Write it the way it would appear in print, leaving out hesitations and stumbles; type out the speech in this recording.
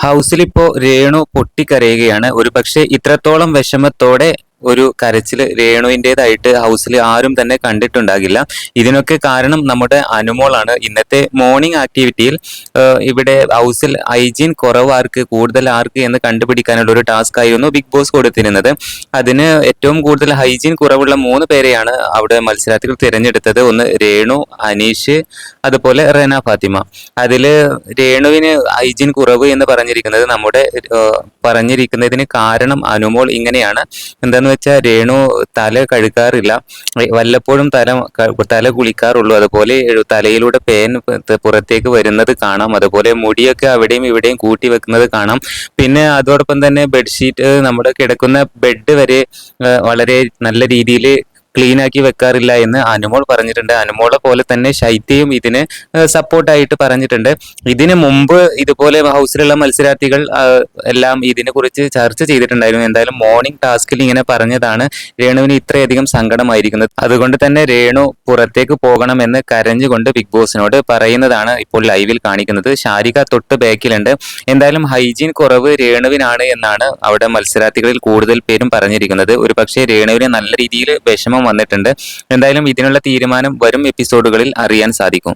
ഹൗസിലിപ്പോ രേണു പൊട്ടിക്കരയുകയാണ്. ഒരുപക്ഷെ ഇത്രത്തോളം വിഷമത്തോടെ ഒരു കരച്ചില് രേണുവിൻ്റേതായിട്ട് ഹൗസിൽ ആരും തന്നെ കണ്ടിട്ടുണ്ടാകില്ല. ഇതിനൊക്കെ കാരണം നമ്മുടെ അനുമോളാണ്. ഇന്നത്തെ മോർണിംഗ് ആക്ടിവിറ്റിയിൽ ഇവിടെ ഹൗസിൽ ഹൈജീൻ കുറവ് ആർക്ക് കൂടുതൽ ആർക്ക് എന്ന് കണ്ടുപിടിക്കാനുള്ള ഒരു ടാസ്ക് ആയിരുന്നു ബിഗ് ബോസ് കൊടുത്തിരുന്നത്. അതിന് ഏറ്റവും കൂടുതൽ ഹൈജീൻ കുറവുള്ള 3 പേരെയാണ് അവിടെ മത്സരാർത്ഥികൾ തിരഞ്ഞെടുത്തത്. ഒന്ന് രേണു, അനീഷ്, അതുപോലെ റെന ഫാത്തിമ. അതില് രേണുവിന് ഹൈജീൻ കുറവ് എന്ന് പറഞ്ഞിരിക്കുന്നതിന് കാരണം അനുമോൾ ഇങ്ങനെയാണ്. എന്താന്ന് വെച്ചാൽ രേണു തല കഴുകാറില്ല, വല്ലപ്പോഴും തല കുളിക്കാറുള്ളൂ. അതുപോലെ തലയിലൂടെ പേൻ പുറത്തേക്ക് വരുന്നത് കാണാം. അതുപോലെ മുടിയൊക്കെ അവിടെയും ഇവിടെയും കൂട്ടി വെക്കുന്നത് കാണാം. പിന്നെ അതോടൊപ്പം തന്നെ ബെഡ്ഷീറ്റ്, നമ്മുടെ കിടക്കുന്ന ബെഡ് വരെ വളരെ നല്ല രീതിയിൽ ക്ലീൻ ആക്കി വെക്കാറില്ല എന്ന് അനുമോൾ പറഞ്ഞിട്ടുണ്ട്. അനുമോളെ പോലെ തന്നെ ശൈത്യയും ഇതിന് സപ്പോർട്ടായിട്ട് പറഞ്ഞിട്ടുണ്ട്. ഇതിന് മുമ്പ് ഇതുപോലെ ഹൗസിലുള്ള മത്സരാർത്ഥികൾ എല്ലാം ഇതിനെ കുറിച്ച് ചർച്ച ചെയ്തിട്ടുണ്ടായിരുന്നു. എന്തായാലും മോർണിംഗ് ടാസ്കിൽ ഇങ്ങനെ പറഞ്ഞതാണ് രേണുവിന് ഇത്രയധികം സങ്കടമായിരിക്കുന്നത്. അതുകൊണ്ട് തന്നെ രേണു പുറത്തേക്ക് പോകണമെന്ന് കരഞ്ഞുകൊണ്ട് ബിഗ് ബോസിനോട് പറയുന്നതാണ് ഇപ്പോൾ ലൈവിൽ കാണിക്കുന്നത്. ശാരിക തൊട്ട് ബാക്കിലുണ്ട്. എന്തായാലും ഹൈജീൻ കുറവ് രേണുവിനാണ് എന്നാണ് അവിടെ മത്സരാർത്ഥികളിൽ കൂടുതൽ പേരും പറഞ്ഞിരിക്കുന്നത്. ഒരു പക്ഷേ രേണുവിന് നല്ല രീതിയിൽ വിഷമം വന്നിട്ടുണ്ട്. എന്തായാലും ഇതിനുള്ള തീരുമാനം വരും എപ്പിസോഡുകളിൽ അറിയാൻ സാധിക്കും.